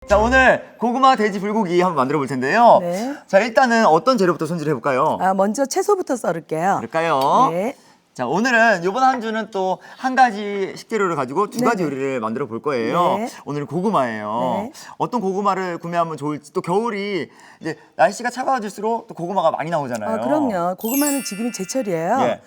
자, 오늘 고구마 돼지 불고기 한번 만들어 볼 텐데요. 네. 자, 일단은 어떤 재료부터 손질해 볼까요? 먼저 채소부터 썰을게요. 그럴까요? 네. 자, 오늘은 이번 한 주는 또 한 가지 식재료를 가지고 두 가지 네네. 요리를 만들어 볼 거예요. 네. 오늘은 고구마예요. 네. 어떤 고구마를 구매하면 좋을지, 또 겨울이 이제 날씨가 차가워질수록 또 고구마가 많이 나오잖아요. 그럼요. 고구마는 지금이 제철이에요. 예.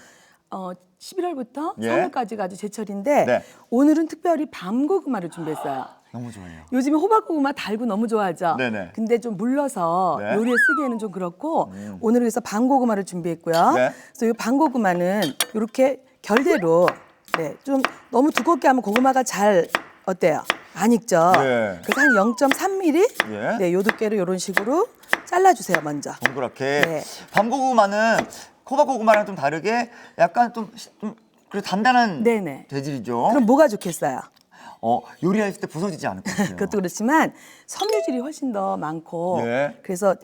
11월부터 예. 3월까지가 아주 제철인데 네. 오늘은 특별히 밤고구마를 준비했어요. 너무 좋아요. 요즘에 호박고구마 달고 너무 좋아하죠. 네네. 근데 좀 물러서 네. 요리에 쓰기에는 좀 그렇고 오늘은 그래서 밤고구마를 준비했고요. 네. 그래서 이 밤고구마는 이렇게 결대로 좀 너무 두껍게 하면 고구마가 잘 어때요? 안 익죠. 네. 그래서 한 0.3mm 예. 요 두께로 이런 식으로 잘라주세요 먼저. 동그랗게. 네. 밤고구마는 호박고구마랑 좀 다르게 약간 좀 그래도 단단한 네네. 재질이죠. 그럼 뭐가 좋겠어요? 요리했을 때 부서지지 않을 것 같아요. 그것도 그렇지만 섬유질이 훨씬 더 많고 예. 그래서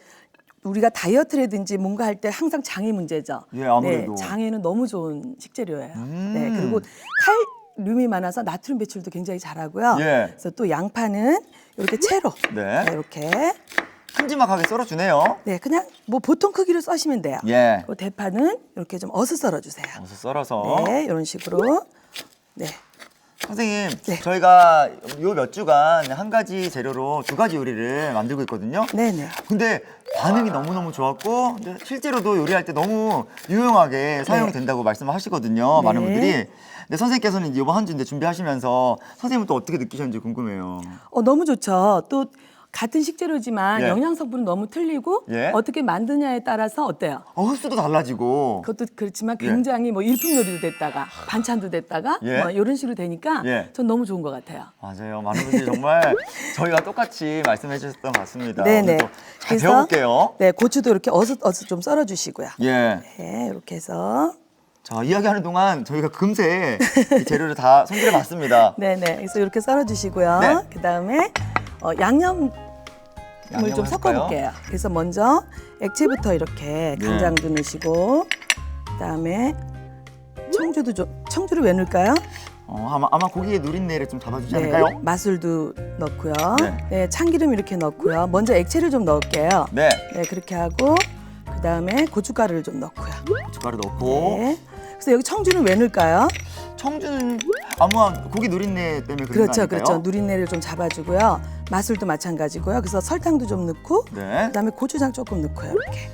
우리가 다이어트라든지 뭔가 할 때 항상 장애 문제죠. 예, 아무래도. 네, 장애는 너무 좋은 식재료예요. 네, 그리고 칼륨이 많아서 나트륨 배출도 굉장히 잘하고요. 예. 그래서 또 양파는 이렇게 채로 네. 이렇게 큼지막하게 썰어주네요. 그냥 뭐 보통 크기로 써시면 돼요. 예. 그리고 대파는 이렇게 좀 어슷 썰어주세요. 어서 썰어서. 네, 이런 식으로. 네. 선생님, 네. 저희가 요 몇 주간 한 가지 재료로 두 가지 요리를 만들고 있거든요. 네네. 근데 반응이 너무너무 좋았고 근데 실제로도 요리할 때 너무 유용하게 사용이 된다고 말씀을 하시거든요. 네. 많은 분들이. 근데 선생님께서는 이번 한 주인데 준비하시면서 선생님은 또 어떻게 느끼셨는지 궁금해요. 너무 좋죠. 또 같은 식재료지만 예. 영양성분은 너무 틀리고 예. 어떻게 만드냐에 따라서 어때요? 흡수도 달라지고. 그것도 그렇지만 굉장히 뭐 일품 요리도 됐다가 반찬도 됐다가 예. 뭐 이런 식으로 되니까 예. 전 너무 좋은 것 같아요. 맞아요. 많은 분들이 정말 저희가 똑같이 말씀해 주셨던 것 같습니다. 네네. 오늘 또잘 배워볼게요. 네, 고추도 이렇게 어슷 좀 썰어주시고요. 예. 네, 이렇게 해서 자, 이야기하는 동안 저희가 금세 이 재료를 다 손질해 봤습니다. 네네. 그래서 이렇게 썰어주시고요. 네. 그 다음에 양념을 양념을 좀 섞어볼게요. 그래서 먼저 액체부터 이렇게 네. 간장도 넣으시고 그다음에 청주를 왜 넣을까요? 아마 고기의 누린내를 좀 잡아주지 않을까요? 마술도 넣고요. 네. 네, 참기름 이렇게 넣고요. 먼저 액체를 좀 넣을게요. 네. 네, 그렇게 하고 그다음에 고춧가루를 좀 넣고요. 고춧가루 넣고. 네. 그래서 여기 청주는 왜 넣을까요? 청주는 아마 고기 누린내 때문에 그런 거 그렇죠, 아닐까요? 그렇죠. 누린내를 좀 잡아주고요. 마술도 마찬가지고요. 그래서 설탕도 좀 넣고 네. 그다음에 고추장 조금 넣고요. 이렇게.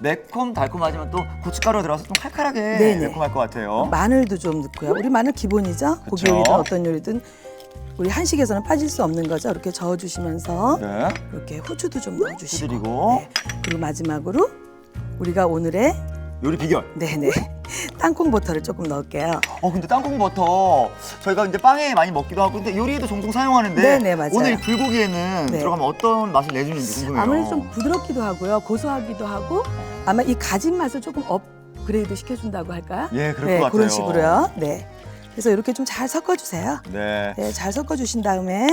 매콤 달콤하지만 또 고춧가루가 들어가서 좀 칼칼하게 네네. 매콤할 것 같아요. 마늘도 좀 넣고요. 우리 마늘 기본이죠. 고기 그쵸. 요리든 어떤 요리든 우리 한식에서는 빠질 수 없는 거죠. 이렇게 저어주시면서 네. 이렇게 후추도 좀 넣어주시고. 해드리고. 네. 그리고 마지막으로 우리가 오늘의 요리 비결. 네네 땅콩 버터를 조금 넣을게요. 근데 땅콩 버터 저희가 이제 빵에 많이 먹기도 하고 근데 요리에도 종종 사용하는데 네네, 맞아요. 오늘 이 불고기에는 네. 들어가면 어떤 맛을 내주는지 궁금해요. 아무래도 좀 부드럽기도 하고요. 고소하기도 하고 아마 이 가진 맛을 조금 업그레이드 시켜준다고 할까요? 예, 그럴 네, 것 같아요. 그런 식으로요. 네. 그래서 이렇게 좀 잘 섞어주세요. 네. 네, 잘 섞어주신 다음에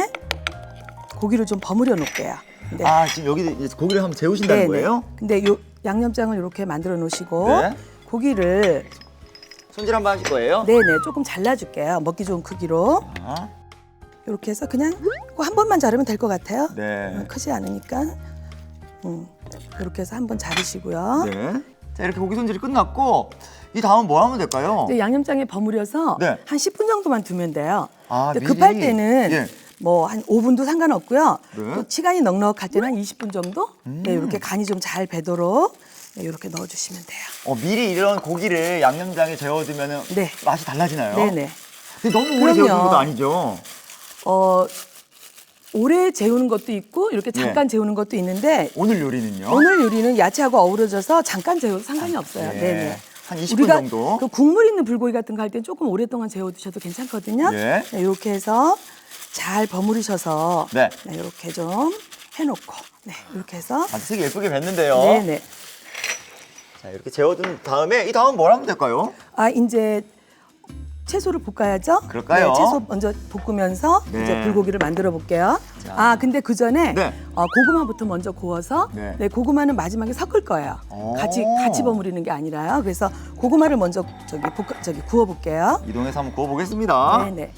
고기를 좀 버무려 놓을게요. 네. 지금 여기 이제 고기를 한번 재우신다는 네네. 거예요? 근데 요 양념장을 이렇게 만들어 놓으시고 네. 고기를 손질 한번 하실 거예요? 네네 조금 잘라줄게요. 먹기 좋은 크기로 아, 이렇게 해서 그냥 그거 한 번만 자르면 될 것 같아요. 네. 크지 않으니까 이렇게 해서 한 번 자르시고요. 네. 자, 이렇게 고기 손질이 끝났고 이 다음 뭐 하면 될까요? 이제 양념장에 버무려서 네. 한 10분 정도만 두면 돼요. 근데 미리. 급할 때는 예. 뭐 한 5분도 상관없고요. 네. 또 시간이 넉넉할 때는 한 20분 정도 네, 이렇게 간이 좀 잘 배도록 네, 이렇게 넣어주시면 돼요. 미리 이런 고기를 양념장에 재워두면 네. 맛이 달라지나요? 네네. 근데 너무 오래 그럼요. 재워두는 것도 아니죠? 오래 재우는 것도 있고 이렇게 잠깐 재우는 것도 있는데 오늘 요리는요? 오늘 요리는 야채하고 어우러져서 잠깐 재워도 상관이 없어요. 예. 네네. 한 20분 우리가 정도? 그 국물 있는 불고기 같은 거 할 땐 조금 오랫동안 재워두셔도 괜찮거든요. 예. 네, 이렇게 해서 잘 버무리셔서 네. 이렇게 좀 해놓고 이렇게 해서 아주 되게 예쁘게 뵀는데요. 네네. 자, 이렇게 재워둔 다음에 이 다음 뭘 하면 될까요? 이제 채소를 볶아야죠. 그럴까요? 네, 채소 먼저 볶으면서 네. 이제 불고기를 만들어 볼게요. 자. 근데 그 전에 네. 고구마부터 먼저 구워서 네. 고구마는 마지막에 섞을 거예요. 오. 같이 버무리는 게 아니라요. 그래서 고구마를 먼저 구워 볼게요. 이동해서 한번 구워보겠습니다. 네네.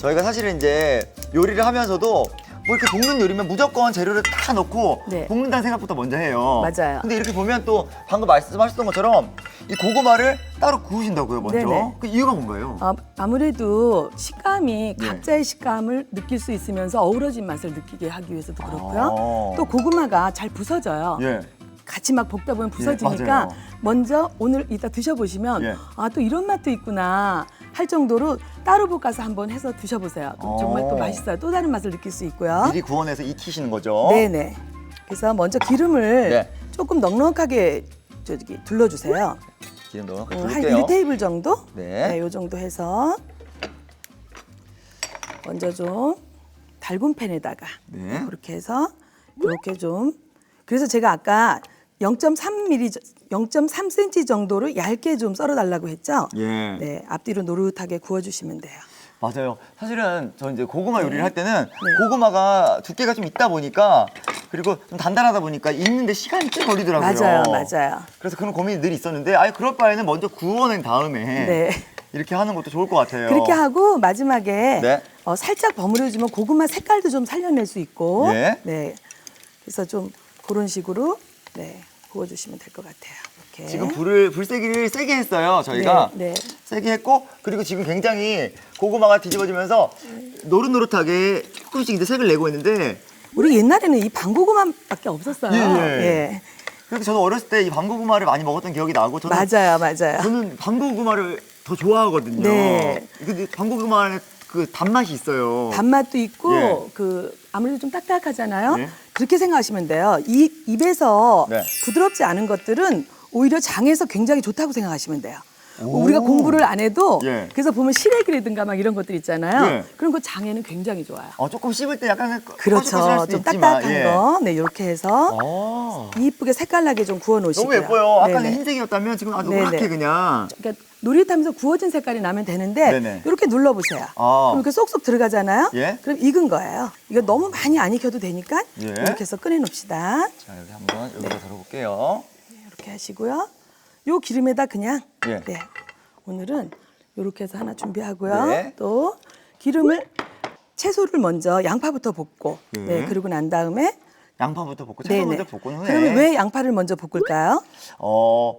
저희가 사실은 이제 요리를 하면서도 뭐 이렇게 볶는 요리면 무조건 재료를 다 넣고 네. 볶는다는 생각부터 먼저 해요. 맞아요. 근데 이렇게 보면 또 방금 말씀하셨던 것처럼 이 고구마를 따로 구우신다고요, 먼저. 네네. 그 이유가 뭔가요? 아무래도 식감이 예. 각자의 식감을 느낄 수 있으면서 어우러진 맛을 느끼게 하기 위해서도 그렇고요. 아. 또 고구마가 잘 부서져요. 예. 같이 막 볶다 보면 부서지니까 맞아요. 먼저 오늘 이따 드셔보시면 예. 아, 또 이런 맛도 있구나 할 정도로 따로 볶아서 한번 해서 드셔보세요. 또 정말 또 맛있어요. 또 다른 맛을 느낄 수 있고요. 미리 구워내서 익히시는 거죠? 네네. 그래서 먼저 기름을 네. 조금 넉넉하게 둘러주세요. 기름 넣어 한 줄게요. 1테이블 정도? 네. 요 정도 해서 먼저 좀 달군 팬에다가 네. 그렇게 해서 이렇게 좀 그래서 제가 아까 0.3cm 정도로 얇게 좀 썰어달라고 했죠? 예. 네, 앞뒤로 노릇하게 구워주시면 돼요. 맞아요. 사실은 저 이제 고구마 요리를 네. 할 때는 네. 고구마가 두께가 좀 있다 보니까 그리고 좀 단단하다 보니까 익는데 시간이 꽤 걸리더라고요. 맞아요, 맞아요. 그래서 그런 고민이 늘 있었는데 아예 그럴 바에는 먼저 구워낸 다음에 네. 이렇게 하는 것도 좋을 것 같아요. 그렇게 하고 마지막에 네. 살짝 버무려주면 고구마 색깔도 좀 살려낼 수 있고 예. 네. 그래서 좀 그런 식으로 네, 구워주시면 될 것 같아요. 이렇게. 지금 불세기를 세게 했어요, 저희가. 네, 네. 세게 했고 그리고 지금 굉장히 고구마가 뒤집어지면서 노릇노릇하게 조금씩 이제 색을 내고 있는데 우리 옛날에는 이 방고구마밖에 없었어요. 예. 그래서 저도 어렸을 때 이 밤고구마를 많이 먹었던 기억이 나고 저는 맞아요. 저는 밤고구마를 더 좋아하거든요. 네. 근데 밤고구마에 그 단맛이 있어요. 단맛도 있고 예. 아무래도 좀 딱딱하잖아요. 네. 그렇게 생각하시면 돼요. 입에서 네. 부드럽지 않은 것들은 오히려 장에서 굉장히 좋다고 생각하시면 돼요. 오. 우리가 공부를 안 해도 예. 그래서 보면 시래기라든가 막 이런 것들 있잖아요. 예. 그런 거 장에는 굉장히 좋아요. 조금 씹을 때 약간 그렇죠. 꺼질꺼질할 수도 좀 있지만, 딱딱한 예. 거. 네, 이렇게 해서 아, 이쁘게 색깔나게 좀 구워 놓으시고요. 너무 예뻐요. 아까는 네네. 흰색이었다면 지금 아주 네네. 노랗게 그냥. 그러니까 노릇하면서 구워진 색깔이 나면 되는데 네네. 이렇게 눌러보세요. 아. 그럼 이렇게 쏙쏙 들어가잖아요. 예. 그럼 익은 거예요. 이거 너무 많이 안 익혀도 되니까 예. 이렇게 해서 꺼내놓읍시다. 자, 여기 한번 여기다 덜어볼게요. 이렇게 하시고요. 요 기름에다 그냥 예. 네. 오늘은 이렇게 해서 하나 준비하고요. 네. 또 기름을 채소를 먼저 양파부터 볶고 네. 네. 그러고 난 다음에 양파부터 볶고 채소 먼저 볶은 후에. 그러면 왜 양파를 먼저 볶을까요? 어,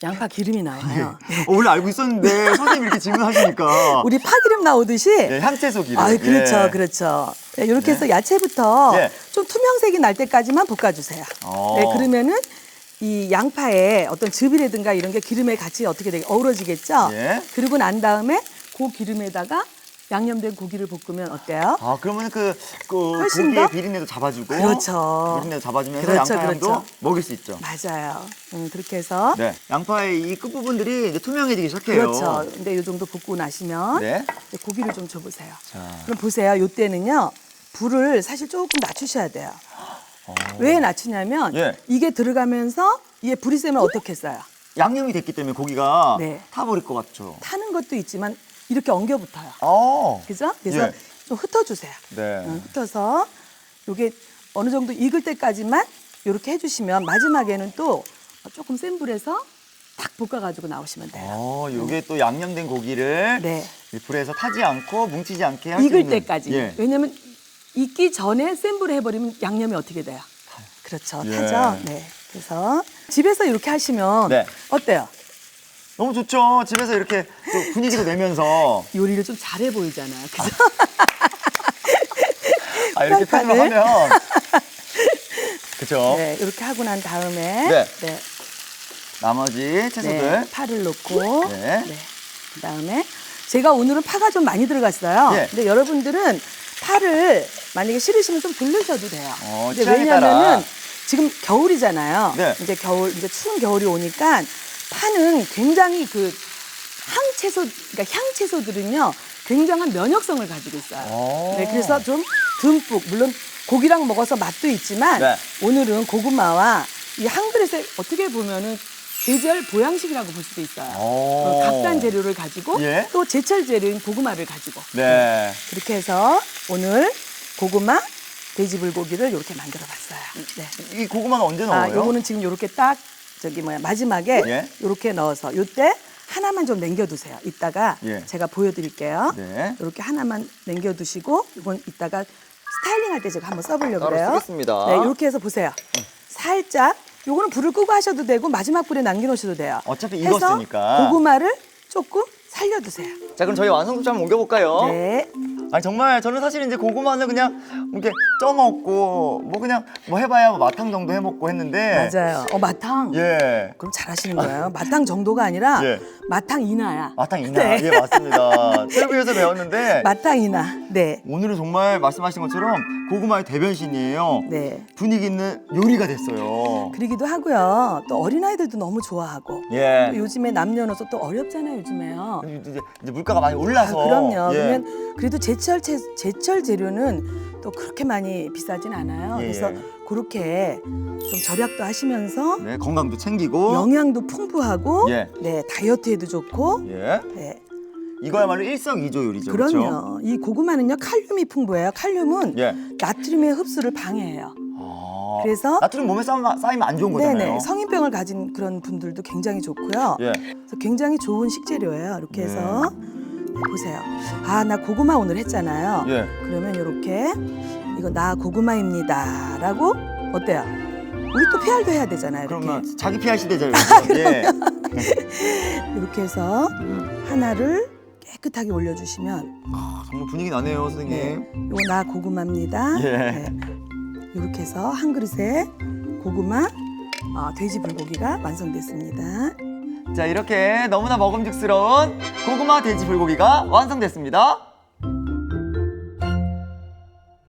양파 기름이 나와요. 원래 알고 있었는데 선생님이 이렇게 질문하시니까. 우리 파기름 나오듯이 예, 향채소 기름. 아, 그렇죠, 예. 그렇죠. 네, 이렇게 해서 야채부터 예. 좀 투명색이 날 때까지만 볶아주세요. 어. 네, 그러면은 이 양파에 어떤 즙이라든가 이런 게 기름에 같이 어떻게 되게 어우러지겠죠. 예. 그리고 난 다음에 그 기름에다가 양념된 고기를 볶으면 어때요? 아, 그러면 그 훨씬 고기의 더? 비린내도 잡아주고. 그렇죠. 비린내도 잡아주면서 그렇죠, 양파향도 그렇죠. 먹일 수 있죠. 맞아요. 그렇게 해서 네. 양파의 이 끝부분들이 이제 투명해지기 시작해요. 그렇죠. 근데 이 정도 볶고 나시면 네. 이제 고기를 좀 줘보세요. 자. 그럼 보세요. 이때는요 불을 사실 조금 낮추셔야 돼요. 왜 낮추냐면 예. 이게 들어가면서 이게 불이 세면 어떻겠어요? 양념이 됐기 때문에 고기가 네. 타버릴 것 같죠. 타는 것도 있지만 이렇게 엉겨 붙어요. 그죠? 그래서 예. 좀 흩어주세요. 네. 흩어서 이게 어느 정도 익을 때까지만 이렇게 해주시면 마지막에는 또 조금 센 불에서 탁 볶아가지고 나오시면 돼요. 요게 또 양념된 고기를 네. 이 불에서 타지 않고 뭉치지 않게 할 수 익을 있는. 때까지. 예. 왜냐면 익기 전에 센 불에 해버리면 양념이 어떻게 돼요? 그렇죠. 예. 타죠. 네. 그래서 집에서 이렇게 하시면 네. 어때요? 너무 좋죠. 집에서 이렇게 또 분위기도 내면서 요리를 좀 잘해 보이잖아요. 그죠? 이렇게 프라이팬을. 표현을 하면 그죠. 네, 이렇게 하고 난 다음에 네. 네, 나머지 채소들. 네, 파를 넣고 네. 그다음에 제가 오늘은 파가 좀 많이 들어갔어요. 예. 근데 여러분들은 파를 만약에 싫으시면 좀 굴르셔도 돼요. 근데 취향에 따라. 왜냐면은 지금 겨울이잖아요. 네. 이제 추운 겨울이 오니까 파는 굉장히 그 그러니까 향채소들은요 굉장한 면역성을 가지고 있어요. 네, 그래서 좀 듬뿍 물론 고기랑 먹어서 맛도 있지만 네. 오늘은 고구마와 이 한 그릇에 어떻게 보면은 계절 보양식이라고 볼 수도 있어요. 값싼 재료를 가지고 예. 또 제철 재료인 고구마를 가지고 네. 그렇게 해서 오늘 고구마 돼지 불고기를 이렇게 만들어봤어요. 네. 이 고구마는 언제 넣어요? 요거는 지금 이렇게 딱 마지막에 예. 이렇게 넣어서 요때 하나만 좀 남겨두세요. 이따가 예. 제가 보여드릴게요. 네. 이렇게 하나만 남겨두시고 이건 이따가 스타일링 할 때 제가 한번 써보려고 따로 그래요. 쓰겠습니다. 네, 이렇게 해서 보세요. 살짝 요거는 불을 끄고 하셔도 되고 마지막 불에 남겨놓으셔도 돼요. 어차피 해서 익었으니까. 고구마를 조금 살려두세요. 자, 그럼 저희 완성도좀 한번 옮겨볼까요? 네. 아니 정말 저는 사실 이제 고구마는 그냥 이렇게 쪄 먹고 뭐 그냥 뭐 해봐야 뭐 마탕 정도 해 먹고 했는데. 맞아요. 마탕. 예. 그럼 잘하시는 거예요. 마탕 정도가 아니라 예. 마탕 인하야. 마탕 이나. 네. 예, 맞습니다. 텔레비에서 배웠는데 마탕 인하. 네. 오늘은 정말 말씀하신 것처럼 고구마의 대변신이에요. 네. 분위기 있는 요리가 됐어요. 그러기도 하고요. 또 어린아이들도 너무 좋아하고. 예. 또 요즘에 남녀노소 또 어렵잖아요, 요즘에요. 이제 물가가 많이 올라서. 그럼요. 예. 그러면 그래도 제철 재료는 또 그렇게 많이 비싸진 않아요. 예, 그래서 예. 그렇게 좀 절약도 하시면서 네, 건강도 챙기고. 영양도 풍부하고 예. 네, 다이어트에도 좋고 예. 네. 이거야말로 일석이조 요리죠. 그렇죠? 그럼요. 이 고구마는요, 칼륨이 풍부해요. 칼륨은 예. 나트륨의 흡수를 방해해요. 아, 그래서 나트륨 몸에 쌓이면 안 좋은 거잖아요. 네네, 성인병을 가진 그런 분들도 굉장히 좋고요. 예. 그래서 굉장히 좋은 식재료예요. 이렇게 해서 네, 보세요. 아, 나 고구마 오늘 했잖아요. 예. 그러면 이렇게 이거 나 고구마입니다라고 어때요? 우리 또 PR도 해야 되잖아요. 이렇게. 그러면 자기 PR 시대죠. 예. 이렇게 해서 하나를 깨끗하게 올려주시면 아, 정말 분위기 나네요, 선생님. 네, 이거 나 고구마입니다. 예. 네. 이렇게 해서 한 그릇에 고구마 돼지 불고기가 완성됐습니다. 자, 이렇게 너무나 먹음직스러운 고구마 돼지 불고기가 완성됐습니다.